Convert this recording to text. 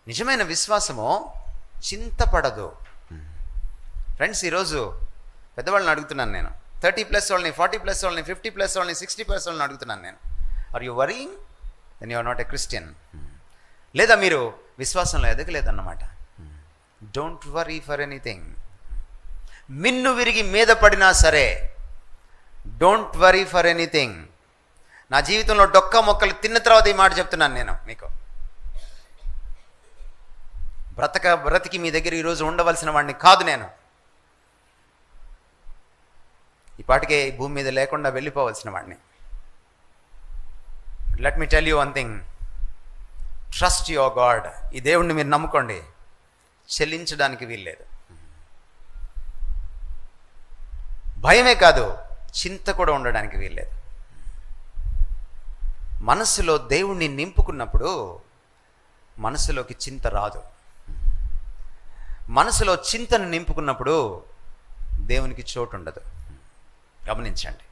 నిజమైన విశ్వాసము చింతపడదు. ఫ్రెండ్స్, ఈరోజు పెద్దవాళ్ళని అడుగుతున్నాను నేను, 30+ వాళ్ళని, 40+ వాళ్ళని, 50+ వాళ్ళని, 60+ వాళ్ళని అడుగుతున్నాను నేను, are you worrying? Then you are not a Christian. లేదా మీరు విశ్వాసంలో ఎదగలేదన్నమాట. Don't worry for anything. మిన్ను విరిగి మీద పడినా సరే డోంట్ వరీ ఫర్ ఎనీథింగ్. నా జీవితంలో డొక్క మొక్కలు తిన్న తర్వాత ఈ మాట చెప్తున్నాను నేను మీకు. బ్రతికి మీ దగ్గర ఈరోజు ఉండవలసిన వాడిని కాదు నేను. ఈ పాటికే ఈ భూమి మీద లేకుండా వెళ్ళిపోవలసిన వాడిని. Let me tell you one thing, trust your God. ఈ దేవుణ్ణి మీరు నమ్ముకోండి, చెల్లించడానికి వీల్లేదు. భయమే కాదు, చింత కూడా ఉండడానికి వీల్లేదు. మనసులో దేవుణ్ణి నింపుకున్నప్పుడు మనసులోకి చింత రాదు. మనసులో చింతను నింపుకున్నప్పుడు దేవునికి చోటు ఉండదు. గమనించండి.